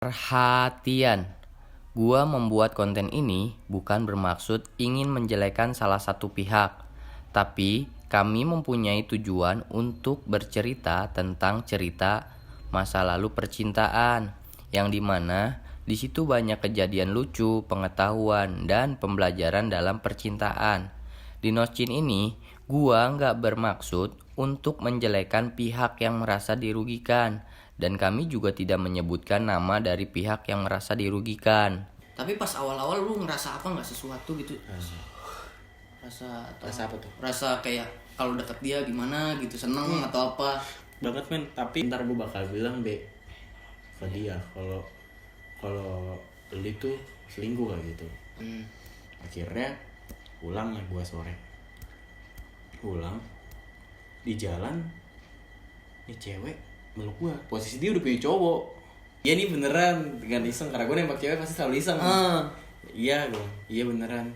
Perhatian, gua membuat konten ini bukan bermaksud ingin menjelekan salah satu pihak, tapi kami mempunyai tujuan untuk bercerita tentang cerita masa lalu percintaan, yang dimana di situ banyak kejadian lucu, pengetahuan, dan pembelajaran dalam percintaan. Di Noscin ini, gua nggak bermaksud untuk menjelekan pihak yang merasa dirugikan, dan kami juga tidak menyebutkan nama dari pihak yang merasa dirugikan. Tapi pas awal-awal lu ngerasa apa nggak sesuatu gitu? Rasa apa tuh? Rasa kayak kalau deket dia gimana gitu, seneng atau apa? Banget men, tapi ntar gue bakal bilang be ke dia kalau lu itu selingkuh kayak gitu. Akhirnya pulang lah gue sore, pulang di jalan nih cewek meluk gue, posisi dia udah punya cowok. Ya ini beneran dengan iseng, karena gue nembak cewek pasti selalu iseng. Iya gue, iya beneran.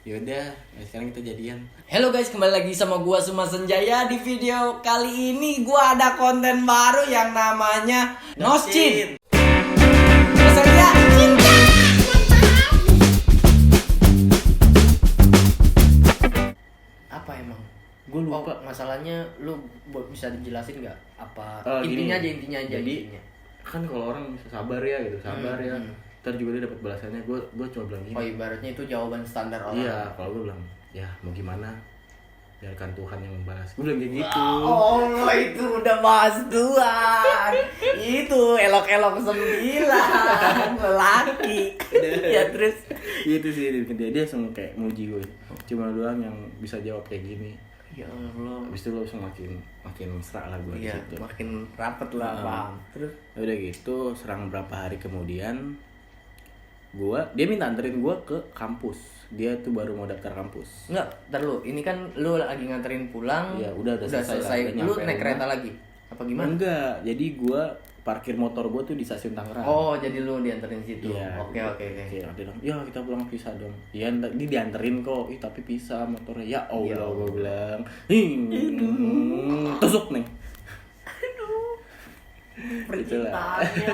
Yaudah, sekarang kita jadian. Halo guys, kembali lagi sama gua Suma Senjaya. Di video kali ini gua ada konten baru yang namanya Noscin. Senja cinta. Apa emang? Gue lupa. Masalahnya lu bisa dijelasin nggak? Apa Gini, intinya aja. jadi kan kalau orang bisa sabar ya gitu, sabar ya. Ntar juga dia dapat balasannya. Gue cuma bilang gini. Oh, ibaratnya itu jawaban standar orang. Iya, kalau gue bilang ya mau gimana, biarkan Tuhan yang membalas. Gue bilang kayak gitu. Oh, itu udah bahas Tuhan. Itu elok-elok 9 lelaki. Ya terus Gitu sih dia langsung kayak muji gue. Cuma doang yang bisa jawab kayak gini. ya Allah. Habis itu lo langsung makin mesra lah gue Iya, di situ. makin rapet lah, Bang. Terus Udah gitu, serang berapa hari kemudian dia minta anterin gue ke kampus. Dia tuh baru mau daftar kampus. enggak, ntar lu. Ini kan lu lagi nganterin pulang. Iya, udah selesai lah, udah Lu nyampe naik rumah. kereta lagi. Apa gimana? Enggak, jadi gue parkir motor gue tuh di stasiun Tangerang. Oh, jadi lu dianterin situ. Iya. Oke. Dia bilang, ya kita pulang pisah dong. Iya, ini dianterin kok. Ih, tapi pisah motornya. Ya Allah, gue bilang. Tusuk nih. Percintaannya.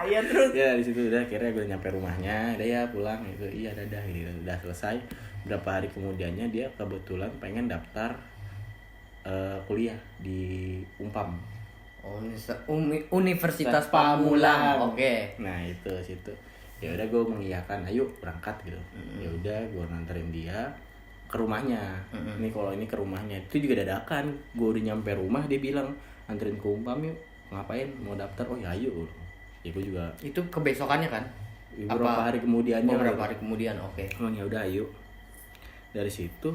Ya terus. Ya di situ udah akhirnya gue nyampe rumahnya. Udah ya pulang gitu. Iya dadah gitu. Udah selesai. Berapa hari kemudiannya dia kebetulan pengen daftar kuliah di Umpam. Oh, Universitas Pamulang. Oke. Nah itu situ. Ya udah gue mengiyakan, ayo berangkat gitu. Ya udah gue nganterin dia ke rumahnya. Ini kalau ini ke rumahnya itu juga dadakan. Gue udah nyampe rumah dia bilang anterin ke Umpam yuk. Ngapain mau daftar? Oh ya ayo. Ya gue juga. Itu kebesokannya kan? Beberapa hari kemudiannya. Beberapa hari kemudian. Oke. Oh ya udah ayo. Dari situ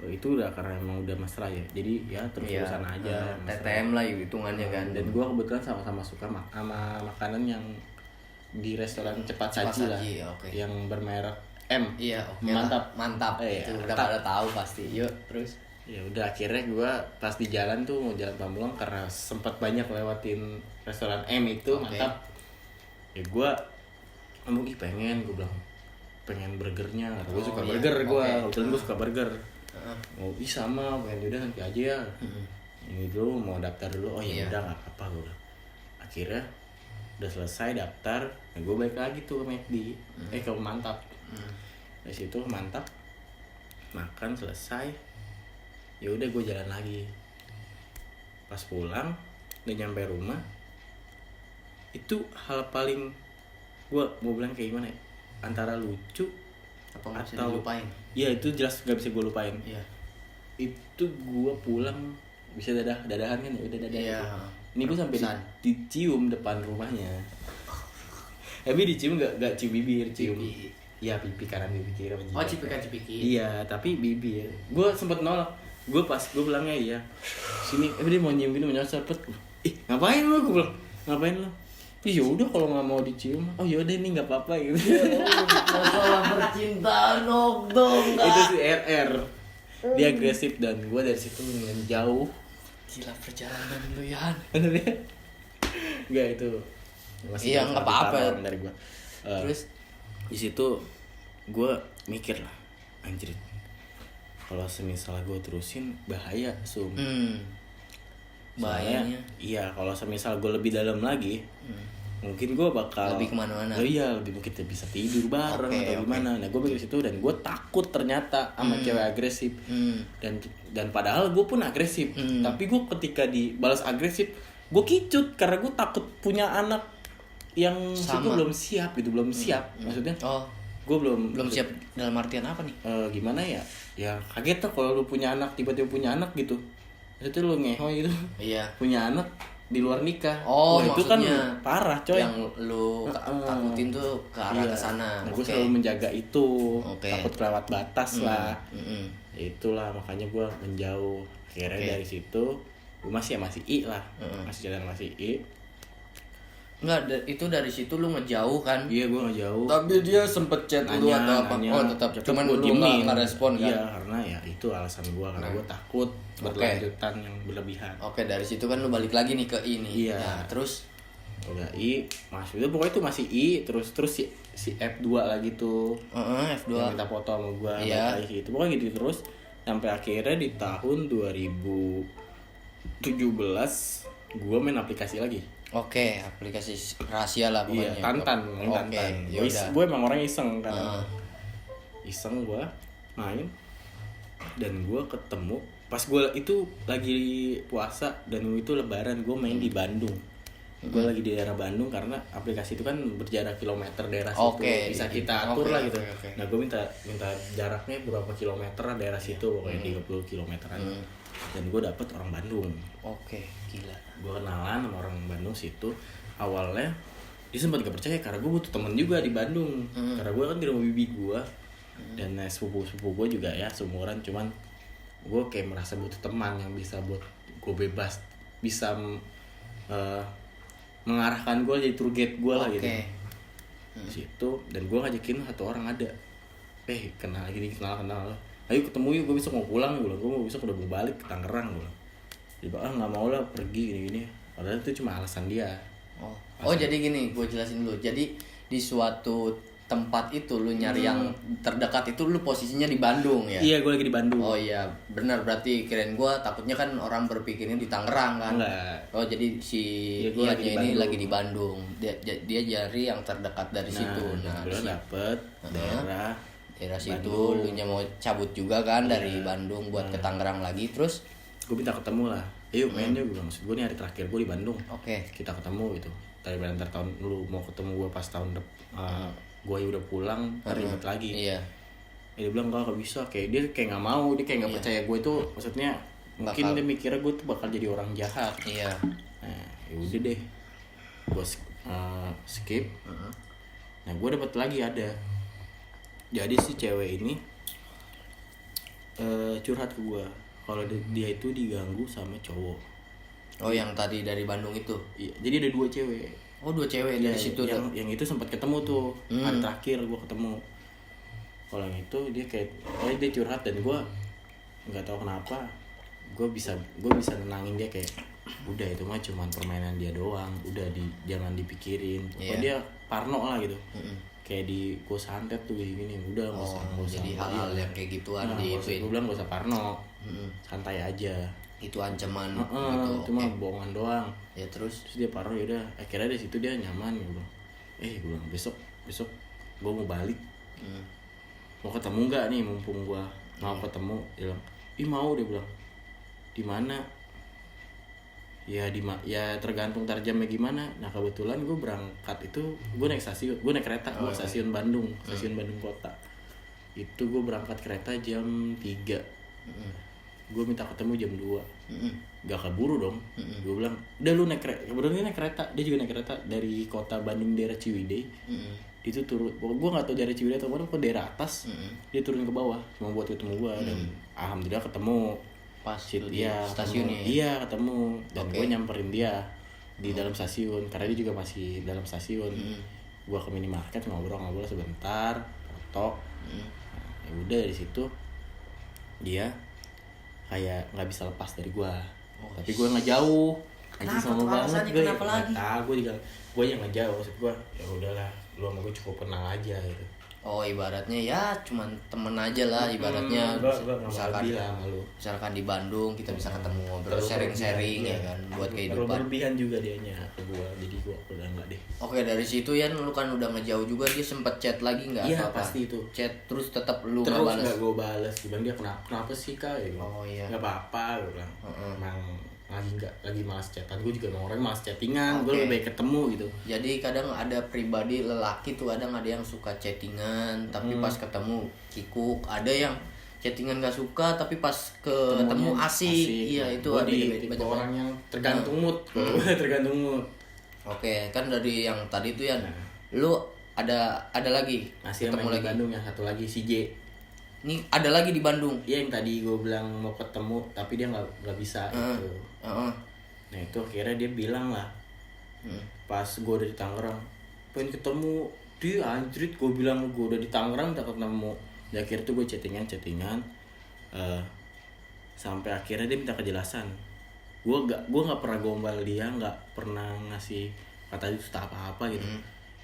itu udah karena emang udah mesra ya. Jadi ya terus-terusan aja. Mesra. TTM lah hitungannya kan. Dan gue kebetulan sama-sama suka sama makanan yang di restoran cepat saji lah. Okay. Yang bermerek M. Iya, oke. Mantap. Iya, Itu udah pada tahu pasti. Yuk, terus. Ya udah akhirnya gue pas di jalan tuh mau jalan Pamulang karena sempat banyak lewatin restoran M itu. Mantap. Ya gue ngomong pengen, gue bilang pengen burgernya. Gue suka burger gue. Kebetulan gue suka burger. Oh sama pengen udah nanti aja ya. Ini dulu mau daftar dulu. Oh ya udah nggak apa-apa gue bilang. Akhirnya udah selesai daftar. Nah, gue balik lagi tuh ke McD. Ke Mantap. Dari situ Mantap makan selesai. Ya udah gue jalan lagi. Pas pulang udah nyampe rumah itu hal paling gue mau bilang kayak gimana ya, antara lucu Apa nggak bisa atau dilupain? ya itu jelas gak bisa gue lupain. Iya. Itu gue pulang bisa dadahan kan ya udah dadah. Iya. Ini gue sampai dicium depan rumahnya. Tapi dicium gak cium bibir, cium. Iya pipi kanan pipi kiri. Oh, cipika-cipiki. Iya tapi bibir. Gue sempet nolak. Gue pas gue bilangnya iya. Sini, dia mau nyium gini mau nyosor pet. Ngapain lo? Gue bilang ngapain lo? Ya udah kalau nggak mau dicium. Oh yaudah ini nggak apa-apa gitu. Masalah percintaan dong. Itu si RR. Dia agresif dan gue dari situ menjauh. Gila perjalanan lu ya. Bener ya? Enggak itu. Iya nggak apa-apa. Dari gue. Terus Di situ gue mikir lah, anjir. Kalau semisal gue terusin bahaya, bahayanya. Iya, kalau semisal gue lebih dalam lagi, mungkin gue bakal Lebih kemana-mana. Oh iya, lebih kita bisa tidur bareng atau gimana. Nah gue mikir situ dan gue takut ternyata sama cewek agresif. Dan padahal gue pun agresif. Tapi gue ketika dibalas agresif, gue kicut karena gue takut punya anak yang gue belum siap gitu, belum siap. Maksudnya gue belum siap dalam artian apa nih? Gimana ya? Ya kaget tuh kalau lu punya anak, tiba-tiba punya anak gitu. Itu lu ngehoy gitu. Iya. Punya anak di luar nikah. Wah, itu kan maksudnya parah coy. Yang lu takutin tuh ke arah kesana. Nah, gue selalu menjaga itu. Takut kelewat batas lah. Itulah makanya gue menjauh. Akhirnya dari situ gue masih I lah. Masih jalan masih I. Enggak, itu dari situ lu ngejauh kan? Iya, gue ngejauh. Tapi dia sempet chat lu atau apa? Tetap cuman gua lu nggak respon kan? Iya, karena ya itu alasan gue, karena gue takut berlanjutan yang berlebihan. Oke, dari situ kan lu balik lagi nih ke ini. Iya. Nah, terus udah I, masih itu pokoknya itu masih I, terus si F2 lagi tuh. F2 yang minta foto sama gue. Iya. Gitu. Pokoknya gitu terus sampai akhirnya di tahun 2017 gue main aplikasi lagi. Oke, aplikasi rahasia lah pokoknya. Iya, Tantan. Gue emang orang iseng kan. Iseng gue main dan gue ketemu pas gue itu lagi puasa dan itu lebaran, gue main di Bandung. Gue lagi di daerah Bandung karena aplikasi itu kan berjarak kilometer daerah situ. Bisa kita atur lah gitu. Nah, gue minta jaraknya berapa kilometer daerah situ, pokoknya 30 kilometeran. Dan gue dapet orang Bandung. Oke, gila. Gue kenalan sama orang Bandung situ. Awalnya dia sempat gak percaya karena gue butuh temen juga di Bandung. Karena gue kan di rumah bibi gue. Dan sepupu gue juga ya seumuran, cuman gue kayak merasa butuh teman yang bisa buat gue bebas, bisa mengarahkan gue jadi tour guide gue lah gitu. Di situ dan gue ngajakin satu orang ada. Kenal ayo ketemu yuk, gue besok mau pulang gue mau besok udah mau balik ke Tangerang gue. Dia bilang nggak mau lah pergi gini padahal itu cuma alasan dia. Jadi gini, gue jelasin dulu. Jadi di suatu tempat itu lu nyari yang terdekat itu lu posisinya di Bandung ya? Iya, gue lagi di Bandung. Oh iya, benar, berarti kirain gue takutnya kan orang berpikirnya di Tangerang kan? Enggak. Jadi si Iannya ini lagi di Bandung. Dia cari yang terdekat dari situ. Nah, gue dapet daerah situ, lu mau cabut juga kan dari Bandung buat ke Tangerang lagi, terus gue minta ketemu lah. Ayo main yuk, maksud gue nih hari terakhir gue di Bandung. Kita ketemu gitu. Tadi antar tahun lu mau ketemu gue pas tahun gue udah pulang ribet lagi. Iya. Dia bilang gak bisa, kayak dia kayak nggak mau, dia kayak nggak percaya gue itu, maksudnya mungkin dia mikirnya gue tuh bakal jadi orang jahat. Iya. Nah, ya udah deh, gue skip. Nah, gue dapet lagi ada. Jadi si cewek ini curhat ke gue kalau dia itu diganggu sama cowok. Yang tadi dari Bandung itu? Iya, jadi ada 2 cewek. 2 cewek dari situ yang itu sempat ketemu tuh. Hari terakhir gue ketemu. Kalau yang itu dia kayak dia curhat dan gue nggak tahu kenapa gue bisa nenangin dia kayak udah itu mah cuman permainan dia doang, udah jangan dipikirin. Dia parno lah gitu. Kayak gue santet tuh gini udah nggak usah jadi hal-hal yang kayak gituan gue bilang nggak usah parno, santai aja, itu ancaman gitu. Itu mah bohongan doang ya. Terus dia parno, ya udah akhirnya dari situ dia nyaman gitu. Gue bilang besok gue mau balik, mau ketemu nggak nih, mumpung gue mau ketemu. Dia bilang mau, dia bilang di mana ya tergantung jamnya gimana. Nah kebetulan gue berangkat itu gue naik kereta ke stasiun Bandung, stasiun Bandung kota itu. Gue berangkat kereta jam 3, gue minta ketemu jam 2. Gak keburu dong. Gue bilang udah lu naik kereta, kebetulan dia naik kereta, dia juga naik kereta dari kota Bandung daerah Ciwidey. Itu turun, gue nggak tahu daerah Ciwidey atau mana, ke daerah atas. Dia turun ke bawah cuma buat ketemu gue. Dan alhamdulillah ketemu pas di stasiunnya. Iya ketemu. Dan gue nyamperin dia di dalam stasiun karena dia juga masih dalam stasiun. Gue ke minimarket ngobrol sebentar, foto. Ya udah dari situ dia kayak nggak bisa lepas dari gue. Tapi gue nggak jauh. Kenapa sama banget gue. Kenapa lagi? Gue yang nggak jauh, maksud gue ya udahlah, lu sama gue cukup kenal aja gitu. Oh ibaratnya ya cuman temen aja lah ibaratnya. Gua nggak mau misalkan lebih lah sama lu. misalkan di Bandung kita bisa ketemu ngobrol Terlalu sharing-sharing berlebihan, ya kan buat Terlalu kehidupan. berlebihan juga dianya ke gua, jadi gua udah enggak deh. Oke dari situ ya lu kan udah ngejauh juga, dia sempet chat lagi nggak? Iya, atau apa? pasti itu. Chat terus tetap lu nggak Terus balas. nggak gue balas, gue bilang dia kenapa sih kak? Ya, Oh, iya. nggak apa-apa, gue bilang. Emang lagi malas chatan, gue juga emang orang malas chattingan, gue Oke. lebih baik ketemu gitu. Jadi kadang ada pribadi lelaki tuh kadang ada yang suka chattingan tapi pas ketemu kikuk, ada yang chattingan gak suka tapi pas ketemu asik. Iya itu Gue ada di tipe banyak orang yang tergantung mood, tergantung mood. Oke, kan dari yang tadi tuh ya, lu ada lagi Masih yang ketemu main di lagi. Bandung yang satu lagi si J. Ini ada lagi di Bandung. Iya yang tadi gue bilang mau ketemu tapi dia nggak bisa gitu. Heeh. Nah itu akhirnya dia bilang lah, pas gue udah di Tangerang, pengen ketemu dia anjrit, gue bilang gue udah di Tangerang tak ketemu. Dan akhirnya tuh gue chattingan sampai akhirnya dia minta kejelasan. Gue nggak pernah gombal dia, nggak pernah ngasih kata itu apa gitu.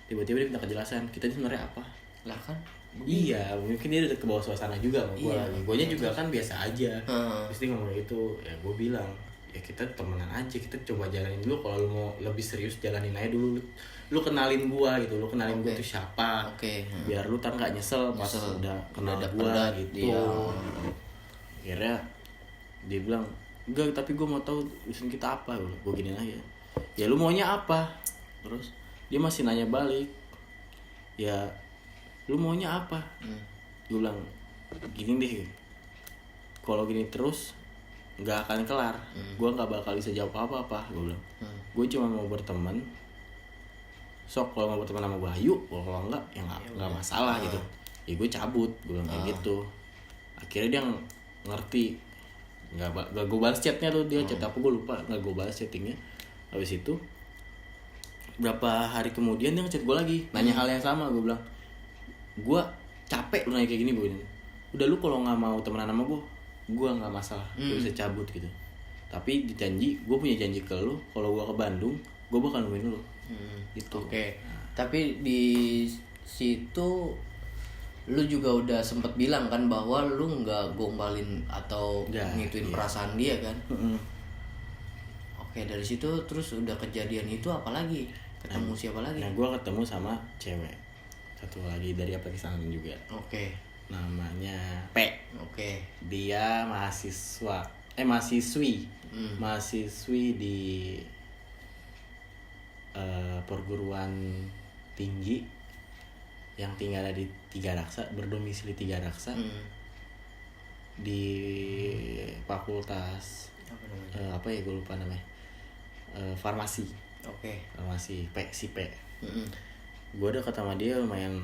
Tiba-tiba dia minta kejelasan, kita ini sebenarnya apa? Lah kan. Iya, mungkin dia udah ke bawah suasana juga sama gue Iya. lagi. Guanya juga kan biasa aja. Heeh. Terus dia ngomong gitu, ya gue bilang, ya kita temenan aja, kita coba jalanin dulu. Kalau lu mau lebih serius jalanin aja dulu. Lu kenalin gua gitu, lu kenalin gua Oke. tuh siapa. Oke. Biar lu ntar nggak nyesel pas Nyesel. udah kenal Udah gua dapet gitu. dia. Akhirnya dia bilang, enggak tapi gua mau tahu urusan kita apa. Gua gini aja. Ya lu maunya apa? Terus dia masih nanya balik. Ya lu maunya apa? Gue bilang gini deh, kalau gini terus nggak akan kelar. Gue nggak bakal bisa jawab apa-apa. Gue bilang gue cuma mau berteman. Sok kalau mau berteman sama gue ayo, kalau enggak ya nggak masalah gitu. Ya gue cabut, gue bilang kayak gitu. Akhirnya dia ngerti. Nggak gue balas chatnya tuh, dia chat apa gue lupa, nggak gue balas chattingnya. Habis itu berapa hari kemudian dia ngechat gue lagi, nanya hal yang sama. Gue bilang gue capek lu nanya kayak gini. Gue udah, lu kalau nggak mau temenan sama gue nggak masalah, gue bisa cabut gitu. Tapi dijanji, gue punya janji ke lu, kalau gue ke Bandung gue bakal nemuin lu gitu. Oke. Tapi di situ lu juga udah sempet bilang kan bahwa lu nggak gombalin atau Nggak, ngituin iya. perasaan dia kan. Oke dari situ terus udah kejadian itu apa lagi? Ketemu siapa lagi? Nah gue ketemu sama cewek satu lagi dari aplikasi juga, Oke. namanya P. Oke. Dia mahasiswi di perguruan tinggi yang tinggal di Tiga Raksa, berdomisili Tiga Raksa, di fakultas Apa namanya? apa ya gue lupa namanya, farmasi P. Gue udah ketemu dia lumayan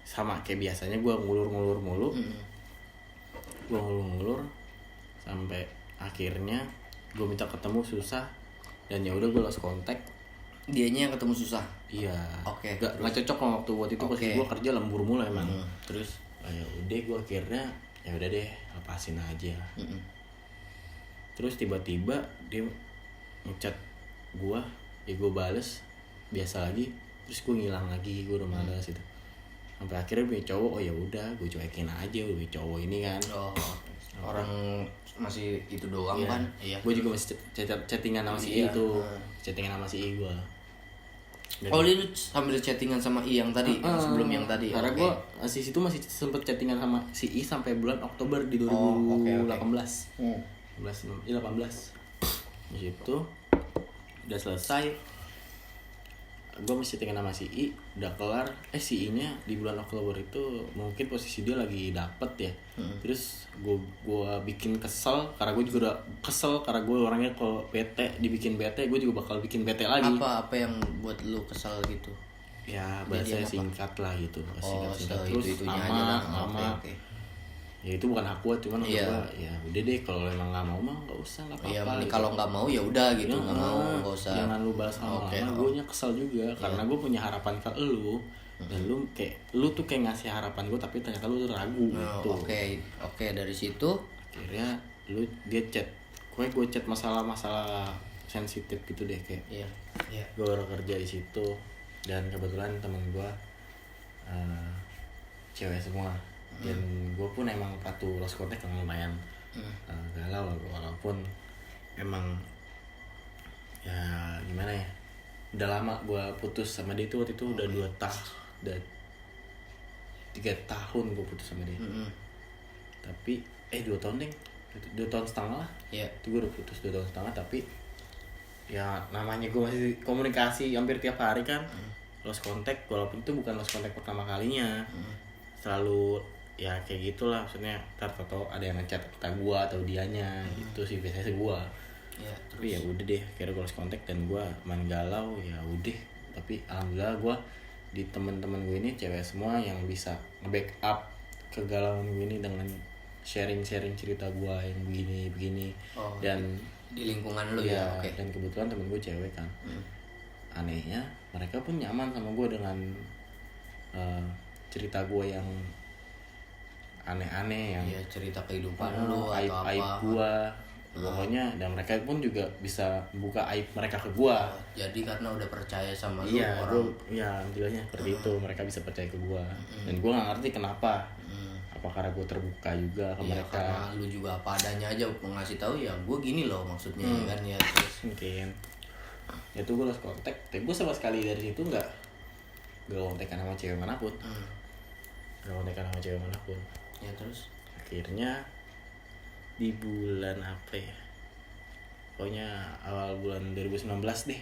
sama kayak biasanya, gue ngulur mulu. Gue ngulur sampai akhirnya gue minta ketemu susah, dan ya udah gue lost kontak. Dianya yang ketemu susah. Iya. Oke. Nggak cocok sama waktu buat itu. Pas Oke. gue kerja lembur mulu emang. Terus Ya udah gue akhirnya ya udah deh lepasin aja. Terus tiba-tiba dia ngechat gue, ya gue bales biasa lagi. Terus gue ngilang lagi, gue udah malas gitu. Sampai akhirnya punya cowok, oh ya udah gue cuekin aja, udah cowok ini kan. orang masih itu doang kan? Iya. Gue juga masih chattingan sama si I Iya. itu, chattingan sama si I gue. Oh lu sambil chattingan sama I yang tadi, yang sebelum yang tadi. Karena Oke. gue masih situ masih sempet chattingan sama si I sampai bulan Oktober di 2018. oke. 18. Di situ udah selesai. Gue masih chattingan sama si I, udah kelar. Si I-nya di bulan Oktober itu mungkin posisi dia lagi dapet ya. Terus gue bikin kesel, karena gue juga udah kesel karena gue orangnya kalau bete, dibikin bete, gue juga bakal bikin bete lagi. Apa yang buat lu kesal gitu? Ya bahasa Jadian apa? singkat lah gitu, singkat itu terus itunya aja lah. lama. Oke. Ya itu bukan aku, cuman Iya. gua ya udah deh, kalau emang nggak mau mah nggak usah, nggak apa-apa. Iya, mending gitu. kalau nggak mau ya udah gitu, Ya, nggak mau nggak usah. Jangan lu bahas Oke, lama-lama, gue nya kesel juga karena gue punya harapan ke lu, dan lu tuh kayak ngasih harapan gue tapi ternyata lu tuh ragu gitu. Oke, dari situ Akhirnya dia chat, gue chat masalah sensitif gitu deh, kayak iya. gue baru kerja di situ, dan kebetulan temen gue cewek semua. Dan gue pun emang patuh lost contact yang lumayan galau lah, walaupun emang ya gimana ya, udah lama gue putus sama dia itu. Waktu itu udah 3 tahun gue putus sama dia. Tapi 2 tahun deh, 2 tahun setengah lah. Itu gue udah putus 2 tahun setengah. Tapi ya namanya gue masih komunikasi hampir tiap hari kan. Lost contact, walaupun itu bukan lost contact pertama kalinya. Selalu ya kayak gitulah, maksudnya tato ada yang ngechat entah gua atau dianya. Itu sih biasanya gua. Tapi ya udah deh, kira gua lost contact dan gua main galau, ya udah. Tapi alhamdulillah gua di teman-teman gue ini cewek semua yang bisa nge-backup kegalauan gue ini dengan sharing cerita gua yang begini. Dan di lingkungan lu ya, ya. Dan kebetulan temen gue cewek kan. Anehnya mereka pun nyaman sama gue dengan cerita gue yang aneh-aneh, yang cerita kehidupan lu atau aib apa gue pokoknya. Dan mereka pun juga bisa buka aib mereka ke gue. Jadi karena udah percaya sama lu alhamdulillahnya seperti itu, mereka bisa percaya ke gue. Dan gue nggak ngerti kenapa. Apa karena gue terbuka juga ke mereka, karena lu juga apa adanya aja ngasih tahu ya gue gini loh maksudnya kan ya. Terus mungkin itu gue lost contact. Tapi gue sama sekali dari situ nggak kontekan sama cewek manapun. ya terus Akhirnya di bulan apa ya, pokoknya awal bulan 2019 deh,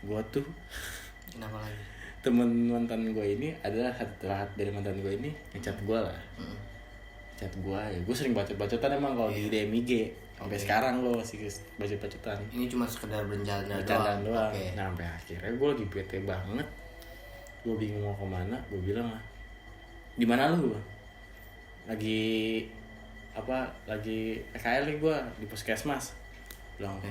gue tuh kenapa lagi? temen mantan gue ini adalah dari mantan gue ini ngechat gue lah. Chat gue ya, gue sering bacot-bacotan emang kalau di DM IG. Sampai sekarang lo masih bacot-bacotan. Ini cuma sekedar bercanda doang. Okay. Nah sampai akhirnya gue lagi bete banget, gue bingung mau kemana. Gue bilang lah, di mana lu? Lagi PKL nih gue di puskesmas. Bilang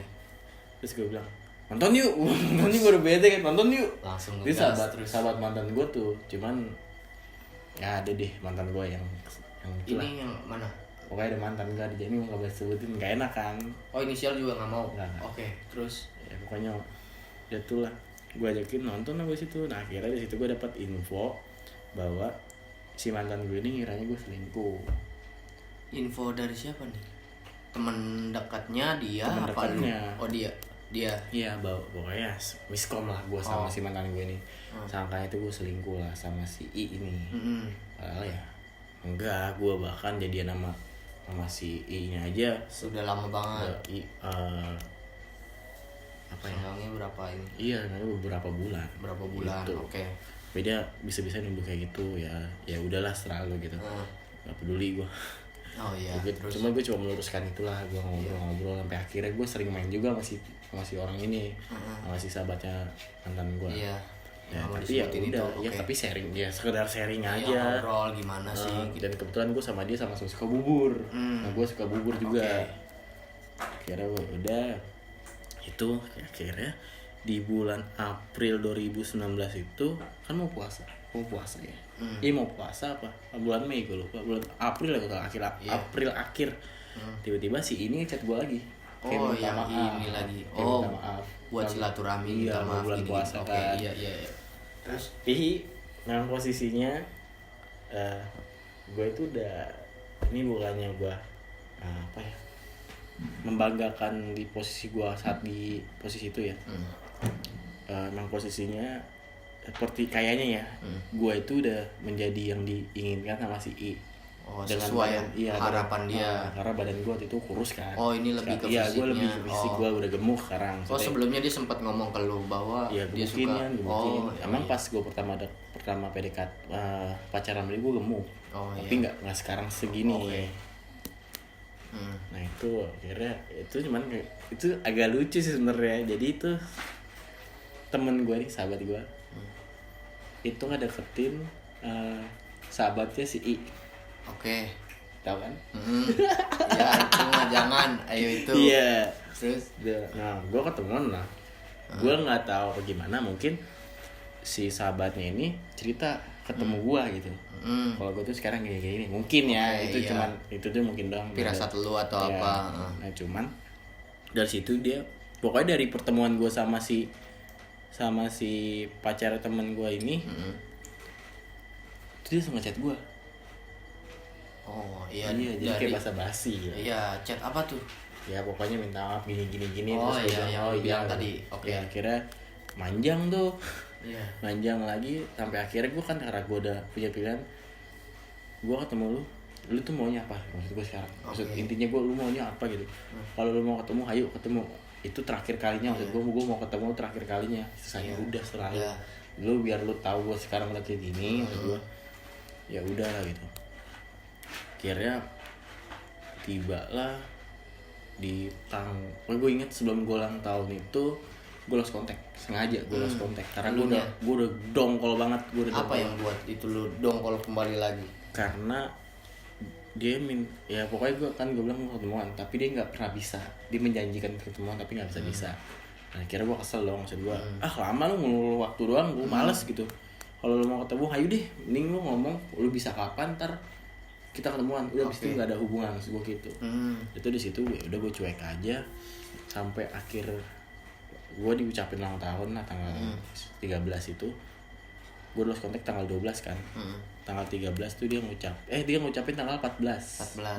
terus gue bilang nonton yuk gue udah bete kan, nonton yuk. Langsung dia sahabat mantan gue tuh, cuman ya ada deh mantan gue yang itulah. Ini yang mana? Pokoknya ada mantan gue, jadi nggak boleh sebutin, nggak enak kan. Oh inisial juga nggak mau. Oke. Terus ya pokoknya dia tuh lah, gue ajakin nonton lah gue situ. Nah akhirnya di situ gue dapat info bahwa si mantan gue ini ngiranya gue selingkuh. Info dari siapa nih? Temen dekatnya dia? Temen apa dekatnya. Lu? Oh dia. Iya, pokoknya miskom lah gue sama si mantan gue ini. Sangkanya itu gue selingkuh lah sama si I ini. Padahal ya enggak, gue bahkan jadian sama si I-nya aja sudah lama banget. Apa ya? Senggangnya berapa ini? Iya, beberapa bulan. Gitu. Oke. Beda bisa-bisa nuduh kayak gitu ya udahlah selalu gitu. Gak peduli gue. Oh iya. Terus cuma gue cuma meluruskan itulah, gue ngobrol sampai akhirnya gue sering main juga sama si orang ini, sama si sahabatnya mantan gue. Iya. Ya, tapi ya udah, ya tapi sharing, ya sekedar sharing aja. Ngobrol gimana sih? Dan kebetulan gue sama dia sama-sama suka bubur. Nah gue suka bubur juga. Akhirnya gue udah itu akhirnya di bulan April 2019 itu kan mau puasa ya. Iya mau puasa apa? Bulan Mei gue lupa. Bulan April ya April akhir. Tiba-tiba si ini chat gue lagi. Oh yang ini lagi. Oh maaf. Buat silaturahmi, minta maaf bulan gini. Puasa kan. Iya. Terus memang posisinya gue itu udah, ini bukannya gue apa ya, membanggakan di posisi gue saat di posisi itu ya. Memang posisinya seperti kayaknya ya, gue itu udah menjadi yang diinginkan sama si I. Dengan sesuai harapan dia. Karena badan gue waktu itu kurus kan. Oh ini lebih ke fisiknya. Iya gue lebih ke fisik, gue udah gemuk sekarang. Sebelumnya dia sempat ngomong ke lu bahwa ya, dia suka. Emang pas gue pertama PDKT pacaran sama dia gue gemuk. Tapi nggak sekarang segini. Nah itu akhirnya itu cuman itu agak lucu sih sebenarnya. Jadi itu temen gue nih, sahabat gue itu ngedeketin sahabatnya si I. Oke. Tahu kan? Ya itu mah jangan. Ayo itu. Iya. Terus? Nah, gue ketemuan lah. Gue nggak tahu apa gimana, mungkin si sahabatnya ini cerita ketemu gue gitu. Kalau gue tuh sekarang gini-gini, mungkin ya. Itu cuman itu tuh mungkin doang. Firasat lu atau apa? Nah cuman dari situ dia, pokoknya dari pertemuan gue sama si pacar temen gue ini. dia langsung ngechat gue. Oh iya. Iya, jadi kayak basa-basi ya. Iya, chat apa tuh? Ya pokoknya minta maaf gini Oh terus iya, gua yang bilang, lu bilang tadi. Oke. Ya, akhirnya manjang tuh. Iya. Manjang lagi sampai akhirnya gue kan karena gue udah punya pilihan, gue ketemu lu tuh maunya apa maksud gue sekarang, maksud intinya gue lu maunya apa gitu. Kalau lu mau ketemu ayo ketemu, itu terakhir kalinya maksud gue mau ketemu terakhir kalinya selesai. Udah selalu lu biar lu tahu gue sekarang lagi gini maksud gue, ya udah lah gitu. Akhirnya tiba lah di gue inget sebelum gue ulang tahun itu gue lost kontak, sengaja gue lost kontak karena gue udah dongkol banget. Apa yang buat itu lu dongkol kembali lagi? Karena dia ya pokoknya gue bilang mau ketemuan tapi dia nggak pernah bisa, dia menjanjikan ketemuan tapi nggak bisa. Nah akhirnya gue kesel dong, maksud gue lama lu ngulur waktu doang, gue males gitu. Kalau lu mau ketemu ayo deh, mending lu ngomong lu bisa kapan, ntar kita ketemuan, udah abis itu nggak ada hubungan, maksud gue gitu. Itu di situ udah gue cuek aja sampai akhir gue diucapin ulang tahun lah tanggal 13 itu. Gue lost kontak tanggal 12 kan. Tanggal 13 tuh dia ngucapin tanggal 14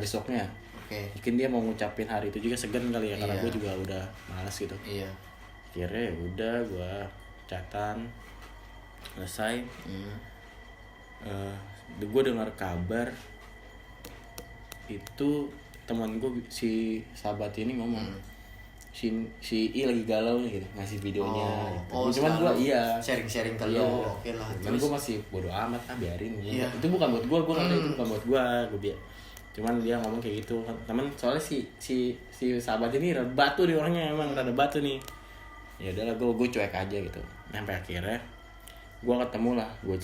besoknya. Mungkin dia mau ngucapin hari itu juga segan kali ya, karena gue juga udah malas gitu. Akhirnya ya udah gue chatan selesai. Gue dengar kabar itu teman gue si sahabat ini ngomong si I lagi galau nih gitu, ngasih videonya gitu. Cuman gue sharing ke lu. Oke lah. Cuman gue masih bodo amat biarin. Itu bukan buat gue kata itu bukan buat gue cuman dia ngomong kayak gitu kan teman, soalnya si sahabat ini rada batu, di orangnya emang rada batu nih. Ya udahlah gue cuek aja gitu. Sampai akhirnya gue ketemu lah, gue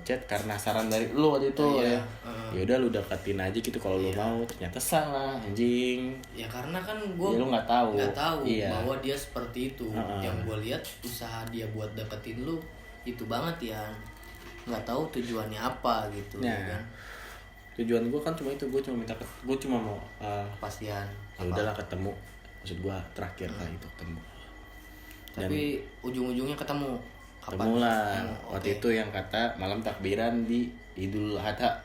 chat karena saran dari lu waktu itu. Ya udah lu deketin aja gitu kalau lu mau. Ternyata salah anjing ya, karena kan gue lu nggak tahu bahwa dia seperti itu. Yang gue lihat usaha dia buat deketin lu itu banget ya, nggak tahu tujuannya apa gitu. Nah, ya kan? Tujuan gue kan cuma itu, gue cuma mau kepastian. Ya udahlah ketemu, maksud gue terakhir kali itu ketemu. Tapi ujung-ujungnya ketemu lah waktu itu yang kata malam takbiran di Idul Adha.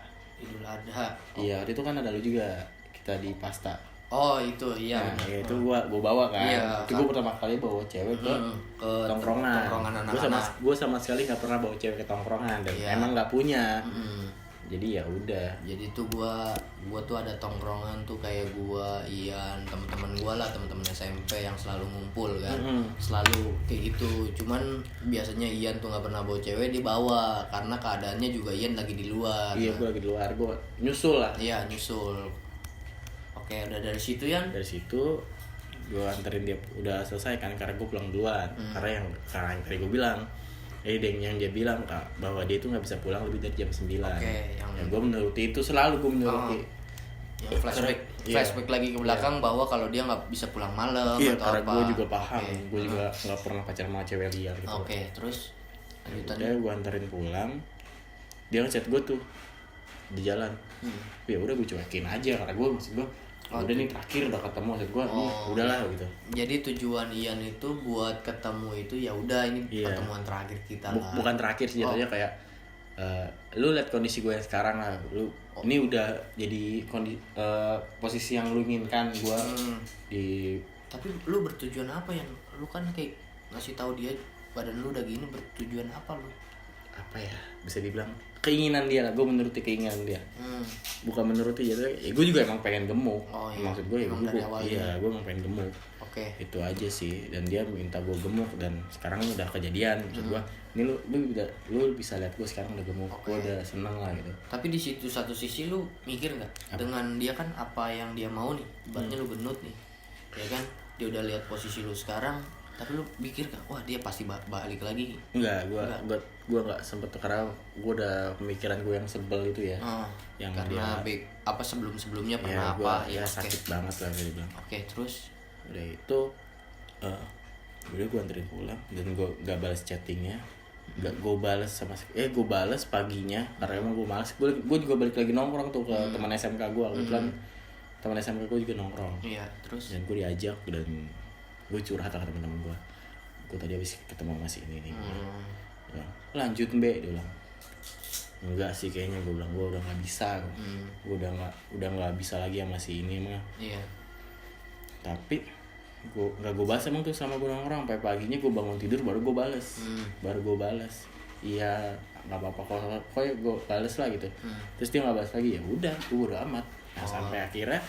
Iya, waktu itu kan ada lu juga, kita di Pasta. Oh itu iya. Nah, itu gua bawa kan. Itu gua pertama kali bawa cewek ke tongkrongan anak-anak. Gua sama sekali nggak pernah bawa cewek ke tongkrongan dan emang nggak punya. Jadi ya udah. Jadi tuh gua tuh ada tongkrongan tuh kayak gua, Ian, teman-teman gua lah, teman-teman SMP yang selalu ngumpul kan. Selalu kayak gitu. Cuman biasanya Ian tuh nggak pernah bawa cewek, dia bawa karena keadaannya juga Ian lagi di luar. Iya, gua lagi di luar, gua nyusul lah. Iya, nyusul. Oke, udah dari situ Ian. Dari situ gua anterin dia, udah selesai kan karena gua pulang duluan. Karena yang tadi gua bilang yang dia bilang bahwa dia itu nggak bisa pulang lebih dari jam 9. Ya gue menuruti itu, selalu gue menuruti. Yang flashback lagi ke belakang bahwa kalau dia nggak bisa pulang malam atau karena apa. Gue juga paham, gue juga nggak pernah pacaran sama cewek liar gitu. Terus lanjutannya. Udah gue anterin pulang, dia ngechat gue tuh di jalan. Ya udah gue cuekin aja karena gue maksud gue udah nih terakhir udah ketemu, maksud gue udahlah gitu. Jadi tujuan Ian itu buat ketemu itu ya udah ini pertemuan terakhir kita lah. Bukan terakhir sih, jatuhnya kayak lu lihat kondisi gue yang sekarang lah, lu ini udah jadi posisi yang lu inginkan gue di. Tapi lu bertujuan apa yang lu kan kayak ngasih tahu dia badan lu udah gini, bertujuan apa lu? Apa ya, bisa dibilang keinginan dia lah, gue menuruti keinginan dia. Bukan menuruti ya gue juga emang pengen gemuk. Maksud gue gue emang pengen gemuk. Itu aja sih, dan dia minta gue gemuk dan sekarang udah kejadian. Maksud gue ini lu bisa lihat gue sekarang udah gemuk. Gue udah seneng lah gitu. Tapi di situ satu sisi lu mikir nggak dengan dia kan apa yang dia mau nih, ibaratnya lu gendut nih ya kan, dia udah lihat posisi lu sekarang, tapi lu mikir gak, wah dia pasti balik lagi? Enggak, gue nggak sempet, karena gue udah pemikiran gue yang sebel itu ya. Yang karena dia, apa sebelumnya pernah sakit banget lah dia bilang. Terus udah itu udah gue anterin pulang dan gue gak balas chattingnya, gue balas gue balas paginya karena emang gue malas. Gue juga balik lagi nongkrong tuh ke teman SMK gue, kebetulan teman SMK gue juga nongkrong. Terus dan gue diajak dan gue curhat sama teman-teman gue tadi habis ketemu sama si ini. Lanjut Mbak, dia bilang enggak sih kayaknya, gue bilang gue udah nggak bisa, gue udah nggak bisa lagi sama si ini mah. Iya. Tapi gue balas emang tuh sama gue orang sampai paginya gue bangun tidur baru gue balas. Iya nggak apa-apa kok ya gue balas lah gitu. Terus dia nggak balas lagi, ya udah gue bodo amat. Nah sampai akhirnya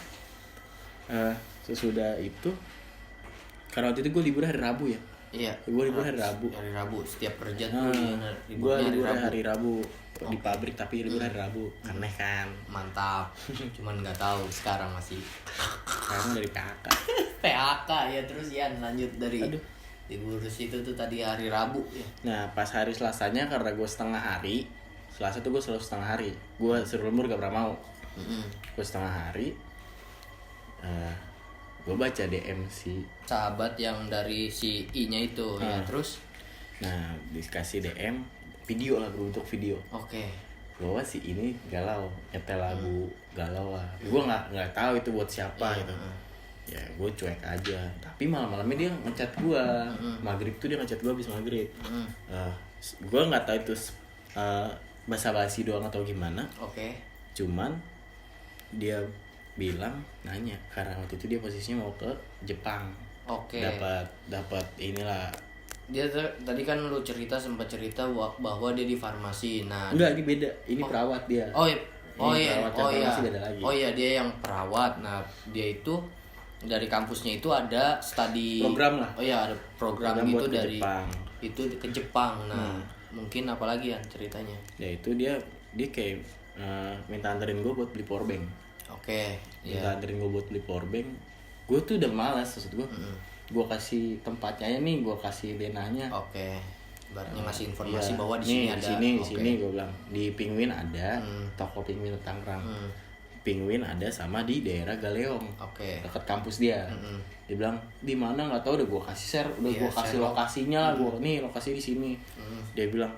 sesudah itu, karena waktu itu gue libur hari Rabu ya. Iya. Gue libur hari Rabu. Hari Rabu setiap kerja tuh Gue libur hari Rabu di pabrik, tapi libur hari Rabu. Aneh kan? Mantap. Cuman nggak tahu sekarang masih. Sekarang dari PHK. PHK ya. Terus Yan lanjut dari libur situ tuh tadi hari Rabu ya. Nah pas hari Selasanya karena gue setengah hari, Selasa tuh gue selalu setengah hari. Gue suruh lembur gak pernah mau. Gue setengah hari. Gue baca DM si sahabat yang dari si I-nya itu ya. Terus nah dikasih DM video lah, berbentuk video. oke. Bahwa si ini galau, nyetel lagu galau lah. Gue nggak tahu itu buat siapa gitu. Ya gue cuek aja. Tapi malam-malamnya dia ngechat gue. Maghrib tuh dia ngechat gue abis maghrib. Gue nggak tahu itu basa-basi doang atau gimana. Oke. Cuman dia bilang nanya karena waktu itu dia posisinya mau ke Jepang. Oke. Dapat inilah. Dia tadi kan lu sempat cerita bahwa dia di farmasi. Nah, enggak, ini beda. Ini perawat dia. Oh iya. Perawat dan iya. farmasi beda lagi. Oh iya, dia yang perawat. Nah, dia itu dari kampusnya itu ada studi program lah. Oh iya, ada program gitu dari Jepang. Itu ke Jepang. Nah, mungkin apalagi ya ceritanya. Ya itu dia kayak minta anterin gue buat beli powerbank. Oke. Minta anterin gue buat beli powerbank. Gue tuh udah malas, maksud gue. Gue kasih tempatnya nih, gue kasih denahnya. Oke. Ibaratnya ngasih informasi Iya, bahwa di nih, sini ada. Di sini gue bilang di Penguin ada, toko Penguin Tangerang. Penguin ada sama di daerah Galeong. Oke. Dekat kampus dia. Dia bilang di mana nggak tahu, udah gue kasih share, udah gue kasih lokasinya, gue nih lokasi di sini. Dia bilang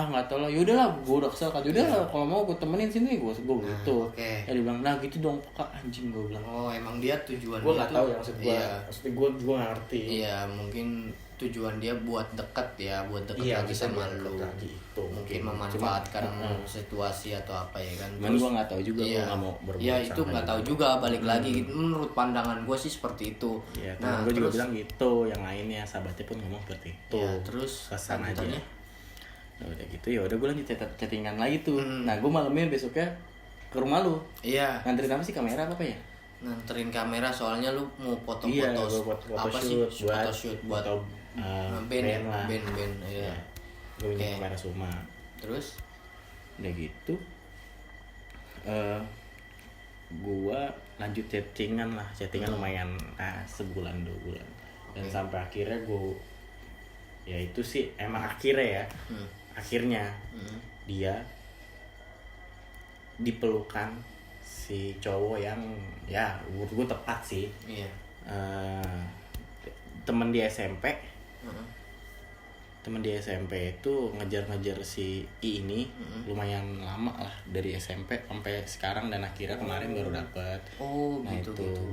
nggak tahu lah, yaudahlah gue udah kesel kan, yaudahlah kalau mau gue temenin sini, gue gitu. Oke. Ya dia bilang nah gitu dong kak, anjing gue bilang. Oh emang dia tujuan Gue nggak tahu ya maksud gue. Iya. Maksudnya gue nggak ngerti. Iya mungkin tujuan dia buat dekat ya, buat dekat Iya, lagi bisa sama buat lu. deket lagi itu, mungkin mungkin. memanfaatkan situasi atau apa ya kan. Cuman gue nggak tahu juga, gue nggak mau berbuat ya itu sama nggak tahu juga, balik lagi gitu. Menurut pandangan gue sih seperti itu. Ya, nah gue juga terus bilang gitu, yang lainnya sahabatnya pun ngomong seperti itu. ya, terus kesan aja. lanjutannya? Nah, udah gitu ya udah gue lanjut chattingan lagi tuh. Nah gue malamnya besoknya ke rumah lu. Iya. Nganterin apa sih, kamera apa ya? Nganterin kamera soalnya lu mau foto-foto. Iya, gue buat apa sih? Photoshoot buat band lah. band ya. Gue punya Oke. kamera Suma. Terus Udah gitu gue lanjut chattingan lumayan sebulan 2 bulan. Dan sampai akhirnya gue, ya itu sih emang akhirnya ya, akhirnya dia dipelukan si cowok yang ya menurut gue tepat sih. iya. Temen di SMP temen di SMP itu ngejar-ngejar si I ini lumayan lama lah, dari SMP sampai sekarang, dan akhirnya kemarin baru dapet. Oh Nah gitu itu gitu.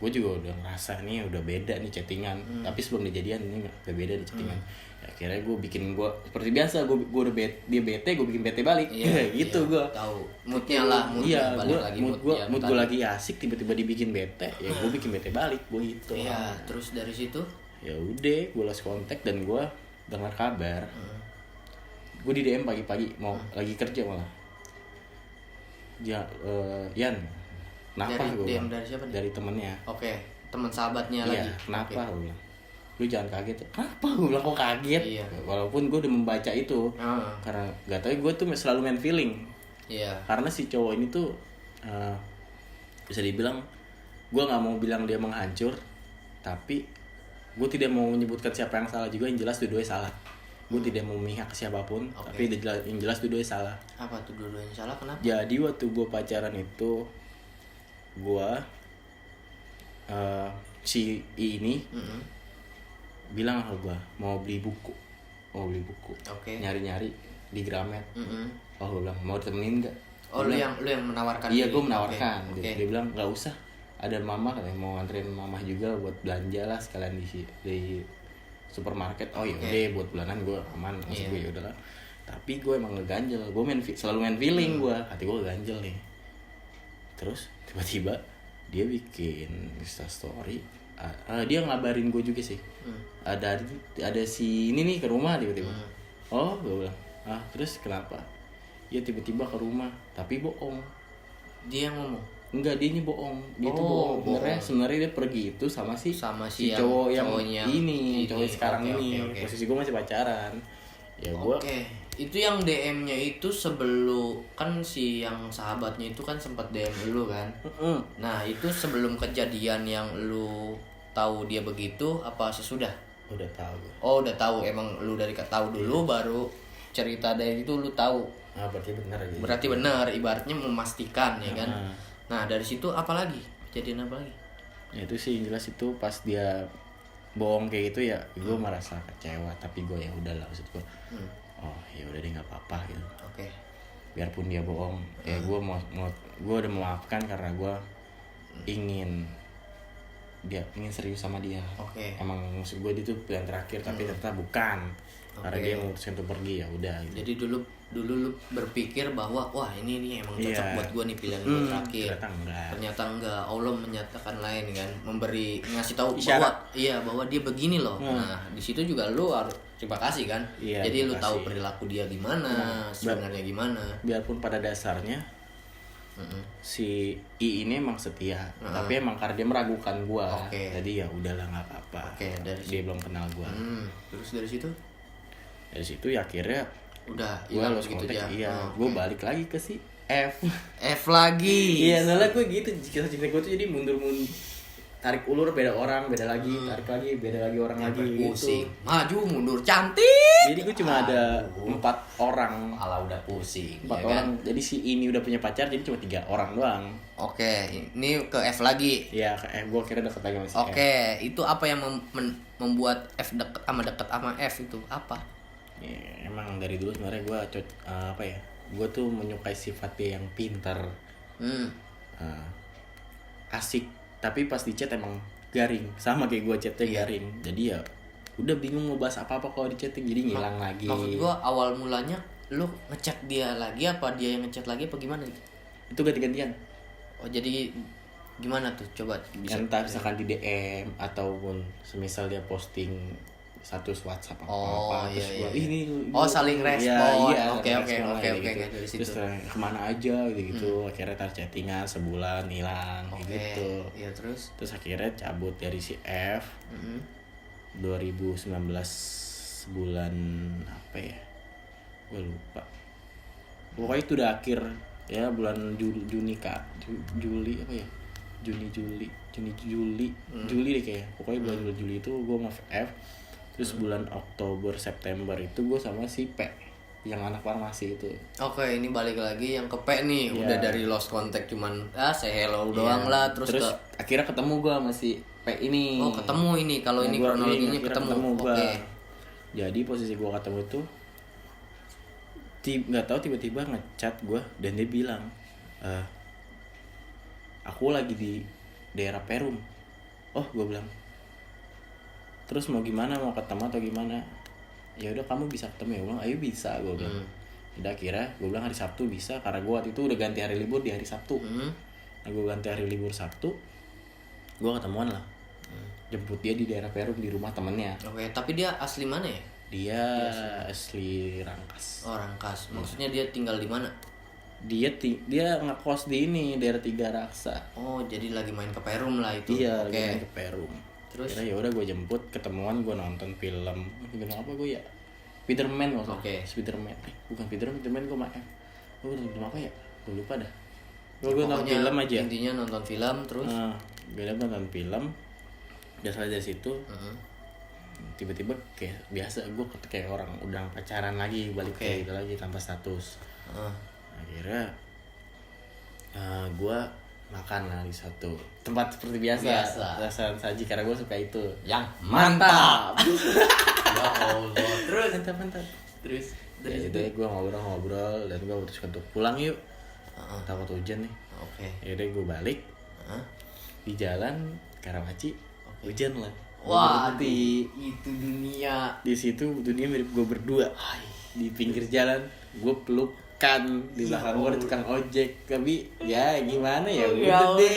gue juga udah ngerasa nih udah beda nih chattingan. Tapi sebelum dijadian ini udah beda di chattingan. Ya, akhirnya gue seperti biasa, gue udah dia bete, gue bikin bete balik. Gitu iya, gue tahu moodnya lah, iya, balik lagi mood gue tadi. lagi asik, tiba-tiba dibikin bete, ya gue bikin bete balik, gue gitu. Iya, terus dari situ Ya udah, gue lost kontak dan gue dengar kabar. Gue di DM pagi-pagi mau lagi kerja malah. Ya, Yan, kenapa Dari gue DM bilang? dari siapa nih? Dari temennya. oke, teman sahabatnya Iya, lagi. kenapa Oke. gue bilang? Lu jangan kaget. Kenapa gue bilang kok kaget? Iya. Walaupun gue udah membaca itu. Karena gak tau, gue tuh selalu main feeling. Iya. Karena si cowok ini tuh bisa dibilang, gue nggak mau bilang dia menghancur, tapi gue tidak mau menyebutkan siapa yang salah juga. Yang jelas dua-duanya salah. Gue tidak mau memihak ke siapapun, tapi yang jelas dua-duanya salah. Apa tuh dua-duanya salah, kenapa? Jadi waktu gue pacaran itu, gue si I ini bilang sama gue mau beli buku. Oke. Nyari-nyari di Gramet. Oh, gue bilang mau ditemenin nggak? Oh, lu yang menawarkan. Iya, diri. gue menawarkan. Oke. Dia bilang nggak usah. Ada mama katanya mau nganterin mama juga buat belanja lah sekalian di supermarket. Oh iya, udah buat bulanan gue aman. Maksud gue ya udahlah. Tapi gue emang ngeganjel, gue selalu main feeling gue, hati gue ganjel nih. Terus tiba-tiba dia bikin Insta story, dia ngabarin gue juga sih. Ada si ini nih ke rumah tiba-tiba. Oh, gue bilang, terus kenapa? Ya tiba-tiba ke rumah, tapi bohong. Dia yang ngomong. Enggak, dia ini bohong. Dia tuh bohong. Sebenarnya dia pergi itu sama si cowok yang ini, cowok sekarang ini. Posisi gue masih pacaran. Ya gue. Itu yang DM-nya itu sebelum, kan si yang sahabatnya itu kan sempat DM lu kan. Nah, itu sebelum kejadian yang lu tahu dia begitu apa sesudah? Udah tahu. Oh, udah tahu. Emang lu dari tahu dulu baru cerita dari itu lu tahu. Berarti benar gitu. Berarti benar, ibaratnya memastikan ya kan. Nah, dari situ apa lagi? Kejadian apa lagi? Ya itu sih jelas itu pas dia bohong kayak gitu ya, gue merasa kecewa, tapi gue ya udahlah, maksud gue. Oh, ya udah deh, nggak apa-apa gitu. Oke. Biarpun dia bohong, ya gue gue udah memaafkan karena gue ingin serius sama dia. Emang maksud gue dia tuh pilihan terakhir, tapi ternyata bukan. Karena dia memutuskan untuk pergi, ya udah gitu. Jadi dulu lu berpikir bahwa wah ini nih emang cocok buat gue nih, pilihan gue terakhir. Ternyata enggak. Allah menyatakan lain kan, ngasih tahu bahwa dia begini loh. Nah, di situ juga lu harus terima kasih kan. Jadi lu tahu perilaku dia gimana, sebenarnya gimana. Biarpun pada dasarnya si I ini emang setia, tapi emang karena dia meragukan gue. Jadi ya udahlah, nggak apa-apa. Dia belum kenal gue. Terus dari situ? Dari situ ya akhirnya udah hilang gitu aja. Gue balik lagi ke si F lagi. Iya, soalnya gue gitu, kisah cinta gue tuh jadi mundur, tarik ulur, beda orang, beda lagi, tarik lagi, beda lagi orang lagi pusing. gitu. Maju mundur cantik. Jadi gue cuma ada 4 orang. Alah, udah pusing. 4 orang. Jadi si ini udah punya pacar, jadi cuma 3 orang doang. Ini ke F lagi. Iya, ke F. Gue kira deket lagi sama si F. Itu apa yang membuat F deket sama F itu apa? Ya, emang dari dulu sebenarnya gue gue tuh menyukai sifat dia yang pintar, asik, tapi pas di chat emang garing, sama kayak gue chatnya garing. Jadi ya udah bingung mau bahas apa kalau di chatting, jadi ngilang lagi. Maksud gue awal mulanya lu ngechat dia lagi apa dia yang ngechat lagi apa gimana? Itu ganti-gantian. Oh, jadi gimana tuh, coba bisa entah misalkan di DM ataupun semisal dia posting status WhatsApp apa ini saling respon. Oke. Dari situ. Terus kemana aja gitu. Akhirnya tar chattingan sebulan hilang gitu. Iya, terus akhirnya cabut dari si F. 2019 bulan apa ya? Gue lupa. Pokoknya itu udah akhir ya, bulan Juni Juli apa ya? Juli deh kayaknya. Pokoknya bulan Juli itu gue sama F. Terus bulan Oktober September itu gue sama si P yang anak farmasi itu. Ini balik lagi yang ke P nih. Udah dari lost contact cuman say hello doang lah. Terus akhirnya ketemu gue sama si P ini. Ketemu ini. Kalau ini kronologinya ketemu. Jadi posisi gue ketemu itu nggak tahu, tiba-tiba ngechat gue dan dia bilang, aku lagi di daerah Perum. Gue bilang, terus mau gimana, mau ketemu atau gimana? Ya udah, kamu bisa ketemu ya? Gue bilang, ayo bisa, gue bilang. Udah akhirnya gue bilang hari Sabtu bisa, karena gue waktu itu udah ganti hari libur di hari Sabtu. Nah, gue ganti hari libur Sabtu, gue ketemuan lah. Jemput dia di daerah Perum di rumah temennya. Tapi dia asli mana ya? Dia asli Rangkas. Rangkas. Maksudnya dia tinggal di mana? Dia ngekos di ini daerah Tiga Raksa. Jadi lagi main ke Perum lah itu. Iya, lagi main ke Perum. Terus ya udah gue jemput, ketemuan, gue nonton film apa gue ya, Spiderman maksudnya. Spiderman bukan Spiderman gue main gue nonton film apa ya, gue lupa dah. Gue nonton film aja, intinya nonton film. Terus gue nonton film. Dasar dari situ tiba-tiba kayak biasa, gue kayak orang udah pacaran lagi, balik kayak gitu lagi tanpa status. Akhirnya gue makan lah di satu tempat seperti biasa. Restoran saji, karena gue suka itu yang mantap. Ya Allah. Terus mantap. Terus ya jadi gue ngobrol dan gue memutuskan untuk pulang yuk. Takut hujan nih. Yaudah gue balik. Di jalan Karawaci hujan lah. Wah, itu dunia. Di situ dunia mirip gue berdua. di pinggir jalan, gue pelukan di belakang gue ada tukang ojek, tapi ya gimana ya, udah deh,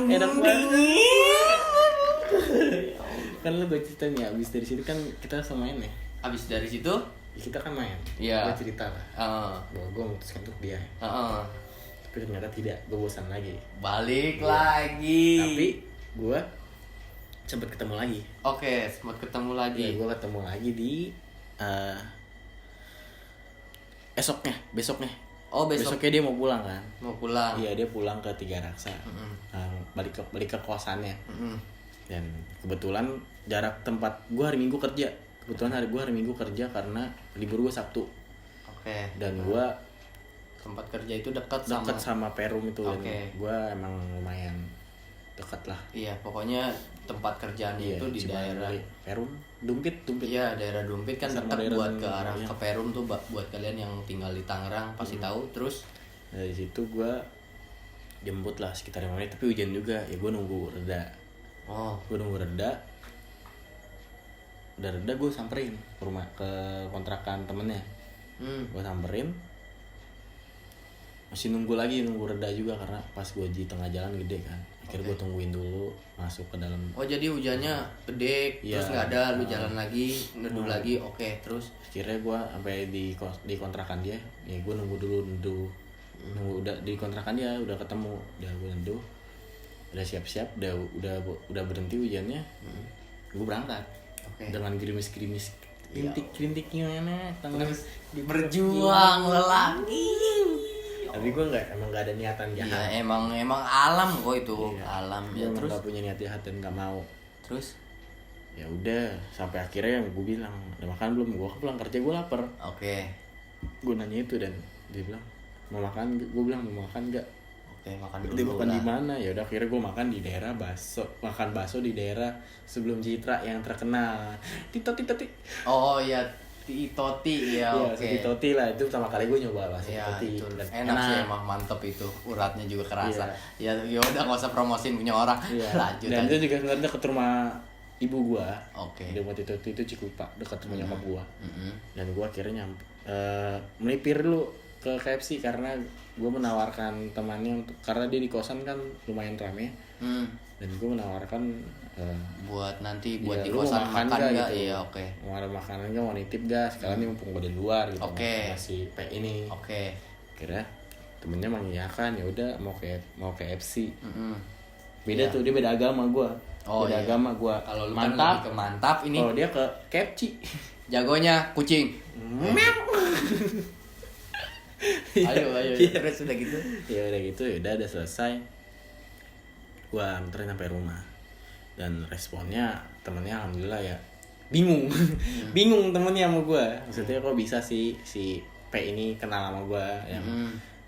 enak banget. Kan lu gue cerita nih, abis dari situ kan kita langsung main ya. Abis dari situ Ya, kita kan main, Iya. gue cerita lah bahwa gue memutuskan untuk dia, tapi ternyata tidak, gue bosan lagi. balik lagi. Tapi gue sempet ketemu lagi. Oke, sempat ketemu lagi. Ya, gue ketemu lagi di besoknya. Oh, besok Besoknya dia mau pulang kan? mau pulang. Iya, dia pulang ke Tiga Raksa. Balik ke kosannya. Dan kebetulan jarak tempat gue hari Minggu kerja. Kebetulan hari Minggu kerja karena libur gue Sabtu. Oke. Dan gue Tempat kerja itu dekat sama Perum itu. Oke. Dan gue emang lumayan dekat lah. Iya, pokoknya tempat kerjaannya itu di cuma daerah. dari Perum, Dumpit. Iya, daerah Dumpit kan Sama dekat daerah buat ke arah iya. ke Perum tuh buat kalian yang tinggal di Tangerang pasti tahu. Terus Dari situ gue jemput lah sekitar 5 menit, tapi hujan juga. Ya gue nunggu reda. Gue nunggu reda. Udah reda gue samperin ke rumah, ke kontrakan temennya. Gue samperin, masih nunggu reda juga karena pas gue di tengah jalan gede kan. Akhirnya gue tungguin dulu masuk ke dalam. Oh, jadi hujannya gede, Iya. terus nggak ada, lu jalan lagi, neduh lagi. Oke, terus Akhirnya gue sampai di kontrakan dia. Ya gue nunggu udah di kontrakan dia, udah ketemu, udah gue neduh, udah siap-siap, udah berhenti hujannya. Gue berangkat. Oke. Dengan gerimis-gerimis rintik gimana tangan berjuang lelaki. tapi gue emang nggak ada niatan Iya, jahat. emang alam kok itu. Iya. Alam Gue ya. emang Terus nggak punya niat jahat dan nggak mau. terus Ya udah sampai akhirnya gue bilang, udah makan belum? Gue pulang kerja, gue lapar. oke. Gue nanya itu dan dia bilang mau makan. Gue bilang mau makan nggak? Oke, makan Dia dulu makan lah. di mana? Ya udah akhirnya gue makan di daerah makan bakso di daerah sebelum Citra yang terkenal. Tito. Oh iya, Toti ya. Iya, Oke. Toti lah, itu pertama kali gue nyoba bakso Iya, Toti. itu Dan enak sih, emang mantep itu. Uratnya juga kerasa. Iya. Ya udah nggak usah promosin punya orang. Iya. Lanjut Dan aja. itu juga sebenarnya deket rumah ibu gua. Oke. Di rumah Toti itu Cikupa, dekat rumah nyokap gua. Mm-mm. Dan gua akhirnya melipir dulu ke KFC karena gua menawarkan temannya untuk, karena dia di kosan kan lumayan rame. Dan gua menawarkan Buat nanti buat ya, di lu mau kosan makan nggak? gitu. Iya, oke. Mau ada makanan nggak, mau nitip gak? Sekarang nih mumpung gua di luar gitu. Oke. Masih ini. Oke. Kira temennya mengiyakan, ya udah mau KFC. Mm-mm. Beda tuh, dia beda agama gua. Oh, beda iya. agama gua. Kalau lu kan lebih ke mantap, ini Kalau dia ke KFC. jagonya kucing. Ayo. Terus udah gitu. Ya udah gitu, ya udah selesai. Gua anterin sampai rumah. Dan responnya temennya alhamdulillah ya bingung. Bingung temennya sama gua. Maksudnya kok bisa sih si P ini kenal sama gua yang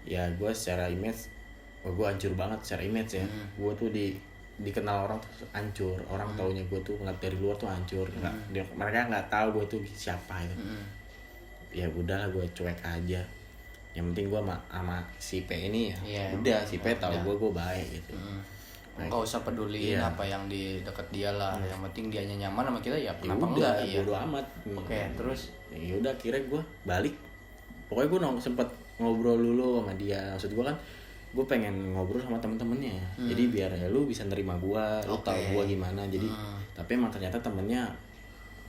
ya gua secara image, gua hancur banget secara image ya. Gua tuh dikenal orang tuh hancur. Orang taunya gua tuh ngeliat dari luar tuh hancur. Mereka nggak tahu gua tuh siapa itu. Ya udahlah, gua cuek aja. Yang penting gua sama si P ini ya. Iya, Udah si P tahu udah. gua baik gitu. Nggak usah peduliin Iya. apa yang di deket dia lah. Yang penting dianya nyaman sama kita ya Ya kenapa udah, enggak ya. bodo amat. Oke, terus Ya udah akhirnya gue balik. Pokoknya gue sempet ngobrol dulu sama dia. Maksud gue kan gue pengen ngobrol sama temen-temennya. Jadi biar ya lu bisa nerima gue, lu Oke. tahu gue gimana. Jadi tapi emang ternyata temennya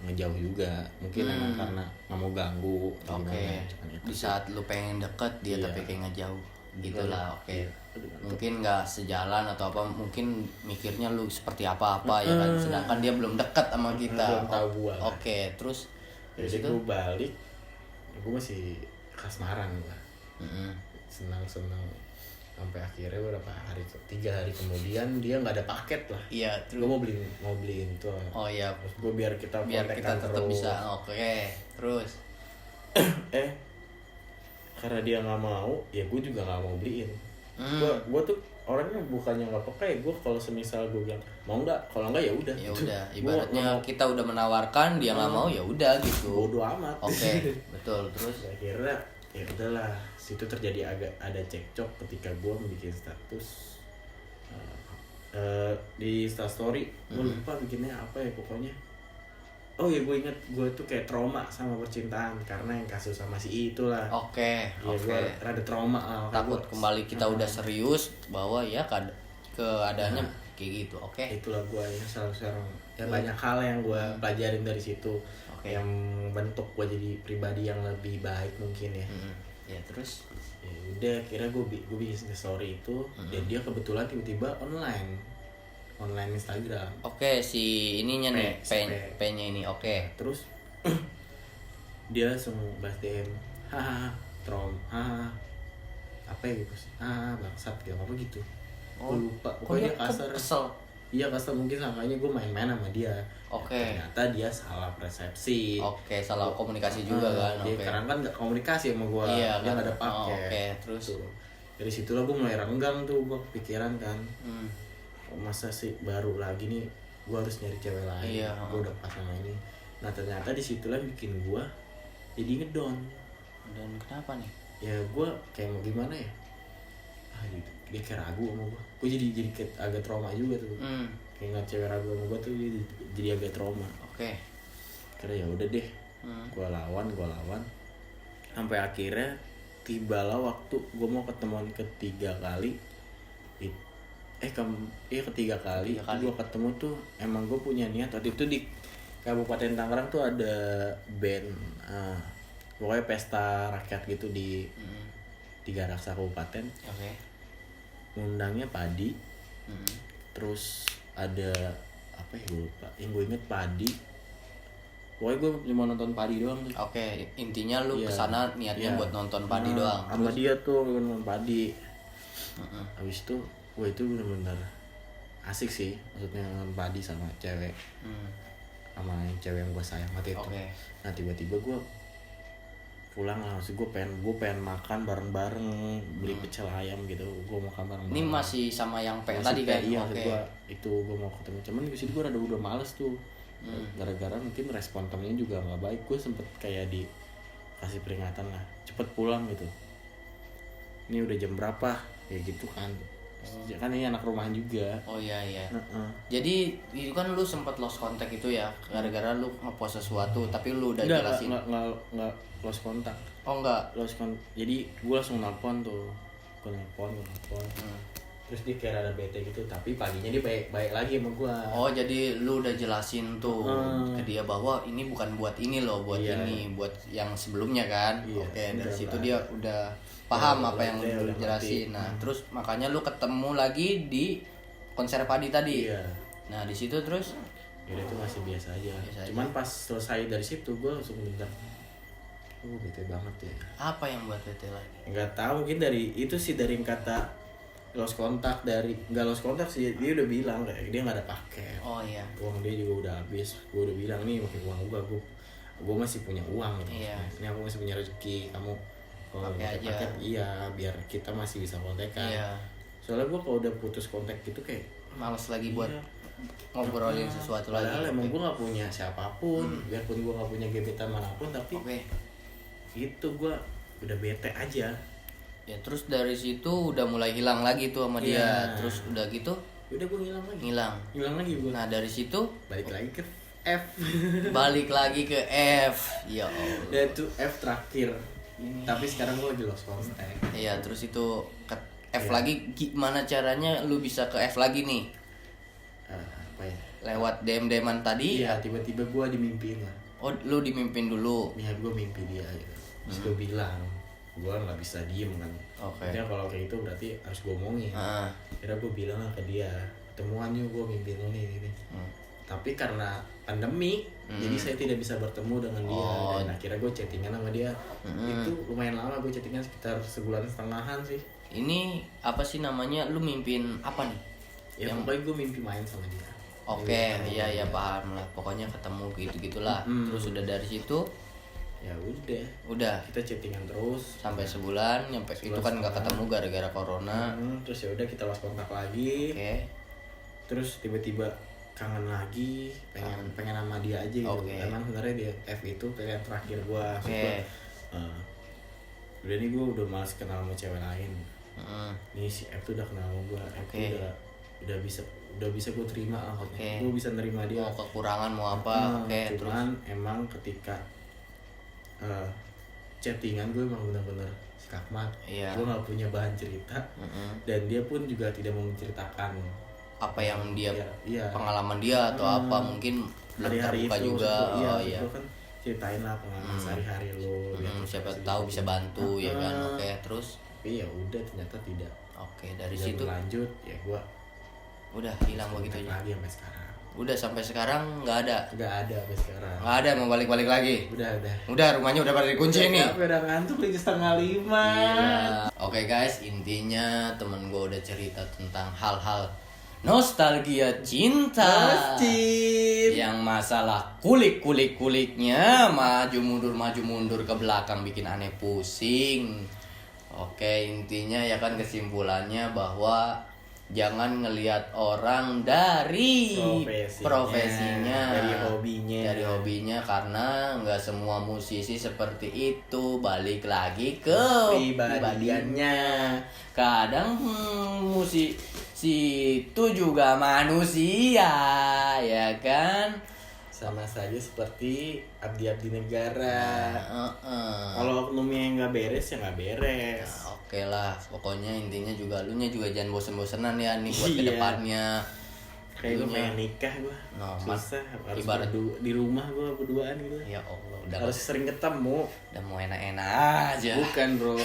ngejauh juga. Mungkin emang karena nggak mau ganggu atau oke. gimana. Cuman itu Di sih. saat lu pengen deket dia Iya. tapi kayak ngejauh. Gitulah, oke. Iya. Aduh, mantap. Mungkin nggak sejalan atau apa, mungkin mikirnya lu seperti apa ya kan. Sedangkan dia belum dekat sama kita. Belum tahu gua. Oke, terus Jadi gue balik, gue masih kasmaran gue. Senang sampai akhirnya beberapa hari, 3 hari kemudian dia nggak ada paket lah. iya, Gue terus mau beliin tuh. oh iya, Terus gue biar kita tetap terus. bisa. Oke, terus Karena dia nggak mau, ya gue juga nggak mau beliin. Gue tuh orangnya bukannya nggak peka ya. Gue kalau semisal gue bilang mau nggak, kalau nggak ya udah. ya Gitu. udah, Gua ibaratnya nggak mau. kita udah menawarkan dia nggak mau, ya udah gitu. Bodo amat. Oke, betul. Terus Akhirnya ya udahlah, situ terjadi agak ada cekcok ketika gue bikin status di Instastory. Gue lupa bikinnya apa ya, pokoknya Oh ya gue inget, gue tuh kayak trauma sama percintaan karena yang kasus sama si itulah. Oke, Ya gue rada trauma lah. Takut kembali kita udah serius bahwa ya keadaannya kayak gitu. Oke. Itulah gue yang selalu sekarang ya banyak hal yang gue pelajarin dari situ. Oke. Yang bentuk gue jadi pribadi yang lebih baik mungkin ya. Ya terus Ya udah, kira gue bikin story itu dan dia kebetulan tiba-tiba online Instagram. oke, si ininya nih, si P-nya ini. Oke. Terus dia langsung balas DM, hahaha, apa ya gitu sih, bangsat gitu apa gitu. Gue lupa, pokoknya dia kasar. Kesel. Iya kasar, mungkin sangkanya gue main-main sama dia. Oke. Ternyata dia salah persepsi. Oke, salah komunikasi juga kan. Dia Oke. karena kan nggak komunikasi sama gue, Iya, dia kan. nggak ada paket. Oke, terus? Tuh. Dari situlah gue mulai renggang tuh, gue kepikiran kan. Oh, masa sih baru lagi nih gue harus nyari cewek lain. Iya. Gue udah pas sama ini. Nah ternyata disitulah bikin gue jadi ngedon. Dan kenapa nih? Ya gue kayak mau gimana ya, dia kayak ragu sama gue jadi kayak agak trauma juga tuh. Kayak ngeliat cewek ragu sama gue tuh jadi agak trauma. Oke. Kira ya udah deh, gue lawan sampai akhirnya tibalah waktu gue mau ketemuan ketiga kali. Ketiga kali. Gue ketemu tuh emang gue punya niat. Waktu itu di Kabupaten Tangerang tuh ada band, pokoknya pesta rakyat gitu di Tiga Raksa Kabupaten. Oke. Ngundangnya Padi. Terus ada apa ya gue lupa. Yang gue inget Padi. Pokoknya gue cuma nonton Padi doang tuh. Oke, intinya lu Iya. kesana niatnya buat nonton Padi doang. Sama dia tuh nonton Padi. Habis itu, wah itu bener-bener asik sih. Maksudnya nonton Padi sama cewek. Sama yang cewek yang gue sayang waktu itu. Oke. Nah tiba-tiba gue pulang lah, maksud gue pengen makan bareng-bareng, beli pecel ayam gitu, gue makan bareng-bareng. Ini masih sama yang P Masih tadi kan? Iya, Oke. gue itu gue mau ketemu, cuman di situ gue udah males tuh. Gara-gara mungkin respon temennya juga nggak baik, gue sempet kayak kasih peringatan lah, cepet pulang gitu. Ini udah jam berapa? Kayak gitu kan. Kan ini anak rumahan juga. Oh iya. Jadi itu kan lu sempat lost contact itu ya, gara-gara lu ngepost sesuatu, tapi lu udah jelasin. Nggak lost kontak. Oh enggak. Jadi gue langsung nelpon tuh, gue nelpon. Terus dia kayak ada bete gitu, tapi paginya dia baik lagi sama gue. Oh jadi lu udah jelasin tuh ke dia bahwa ini bukan buat ini loh, buat Iya. ini, buat yang sebelumnya kan. Iya, Oke, dari udah situ nggak dia ada. udah paham Udah apa yang ngerti, lu udah jelasin. ngerti. Nah, terus makanya lu ketemu lagi di konser Padi tadi. Iya. Nah, di situ terus Ya itu masih biasa aja. Biasa aja. Cuman pas selesai dari situ gue langsung bilang, bete banget ya. apa yang buat bete lagi? Nggak tahu, mungkin dari itu sih, dari kata lost kontak, dari nggak lost kontak sih, dia udah bilang kayak dia nggak ada paket. Oh iya. Uang dia juga udah habis. Gue udah bilang nih pakai uang gue masih punya uang gitu. Iya. Ini aku masih punya rezeki, kamu kalau Pakai pakai aja. paket iya biar kita masih bisa kontekan. Iya. Soalnya gue kalau udah putus kontak gitu kayak Males lagi buat iya. ngobrolin sesuatu lagi. Padahal emang Oke. gue nggak punya siapapun, biarpun gue nggak punya gebetan manapun, tapi Oke. itu gue udah bete aja. Ya terus dari situ udah mulai hilang lagi tuh sama dia. Iya. Terus udah gitu Udah gue ngilang lagi gue. Nah, dari situ Balik lagi ke F. balik lagi ke F. Ya Allah. Dan itu F terakhir. Tapi sekarang gue lagi lost contact. Iya, terus itu ke F Iya. lagi, gimana caranya lu bisa ke F lagi nih? Apa ya? Lewat DM-an tadi? Iya, tiba-tiba gue dimimpiin lah. Oh, lu dimimpin dulu. Niat gue mimpi dia gitu. Terus gue bilang, gue nggak bisa diem kan. Oke. Maksudnya kalau kayak itu berarti harus gue omongin. Ah. Akhirnya gue bilang lah ke dia, ketemuan yuk, gue mimpiin lo nih. Tapi karena pandemi, jadi saya tidak bisa bertemu dengan dia. Oh. Dan akhirnya gue chattingan sama dia. Itu lumayan lama, gue chattingan sekitar sebulan setengahan sih. Ini apa sih namanya? Lu mimpin apa nih? Ya pokoknya gue mimpi main sama dia. Oke, iya paham lah. Pokoknya ketemu gitu-gitulah. Terus udah dari situ Ya udah kita chattingan terus sampai sebulan, nyampe itu kan nggak ketemu gara-gara corona. terus ya udah kita lost kontak lagi. Oke. Terus tiba-tiba kangen lagi, pengen sama dia aja gitu. Oke. Emang sebenarnya dia F itu pilihan terakhir gua. Oke. Udah nih gua udah malas kenal sama cewek lain. Mm. Nih si F tuh udah kenal sama gua. F tuh Oke. udah udah bisa gue terima lah. Oke. Gue bisa nerima dia. Mau kekurangan mau apa? Oke, terus Cuman emang ketika chattingan gue emang benar-benar skakmat. Iya. Gue nggak punya bahan cerita dan dia pun juga tidak mau menceritakan apa yang dia iya. pengalaman dia atau apa mungkin belum hari-hari terbuka itu juga. iya, Oh iya. itu kan ceritain lah pengalaman sehari-hari lo. Siapa tahu bisa bantu ya kan. Oke, terus Tapi ya udah ternyata tidak. oke, dari Tidak situ berlanjut ya gue udah hilang begitu aja. lagi sampai sekarang. Udah sampai sekarang nggak ada. Nggak ada sampai sekarang. Nggak ada mau balik-balik lagi. Udah. Rumahnya udah pada dikunci nih. Capek, udah ngantuk lagi 4:30. Gila. Oke guys, intinya temen gue udah cerita tentang hal-hal nostalgia cinta. Yang masalah kuliknya maju mundur ke belakang bikin aneh pusing. Oke, intinya ya kan kesimpulannya bahwa jangan ngelihat orang dari profesinya, dari hobinya karena nggak semua musisi seperti itu. Balik lagi ke pribadiannya. Kadang musisi itu juga manusia, ya kan? Sama saja seperti abdi negara. Kalau oknumnya nggak beres ya nggak beres. Nah, oke lah, pokoknya intinya juga lu juga jangan bosen-bosenan ya nih buat Iya. kedepannya. Kayak gue pengen nikah gue. Nah, Susah, harus ibarat- di rumah gue berduaan gitu. Ya Allah, udah Harus sering ketemu. udah mau enak-enak aja. Bukan bro,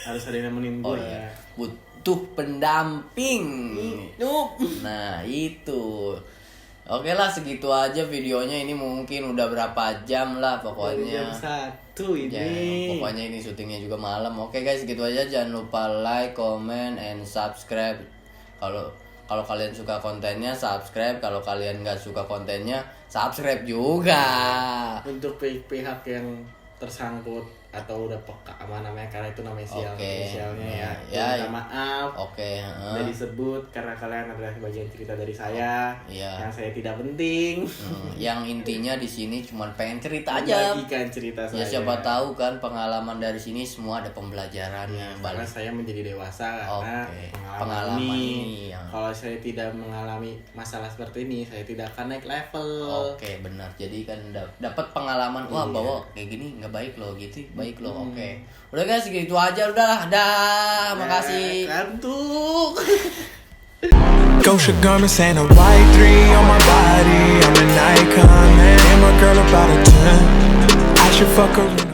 harus ada yang nemenin Oh gue. iya, butuh pendamping. Nah itu. Oke lah, segitu aja videonya. Ini mungkin udah berapa jam lah pokoknya. Jam 1 ini. Ya, pokoknya ini syutingnya juga malam. Oke guys, segitu aja. Jangan lupa like, comment, and subscribe. Kalau kalian suka kontennya subscribe. Kalau kalian nggak suka kontennya subscribe juga. Untuk pihak yang tersangkut atau udah peka sama namanya, karena itu namanya inisialnya ya. Minta maaf. Oke. Udah disebut karena kalian adalah bagian cerita dari saya. Iya. Yang saya tidak penting. Yang intinya di sini cuma pengen cerita aja. Membagikan cerita saya. Ya siapa tahu kan pengalaman dari sini semua ada pembelajarannya. Karena saya menjadi dewasa karena Oke. pengalaman ini yang- Kalau saya tidak mengalami masalah seperti ini, saya tidak akan naik level. Oke, benar. Jadi kan dapat pengalaman, wah bahwa kayak gini nggak baik loh gitu, baik loh. Oke. Udah guys, gitu aja udah. Dah, makasih. Kantuk. Gosha garments and a white 3 on my body. I'm an icon, man. And my girl about a 10. I should fuck her.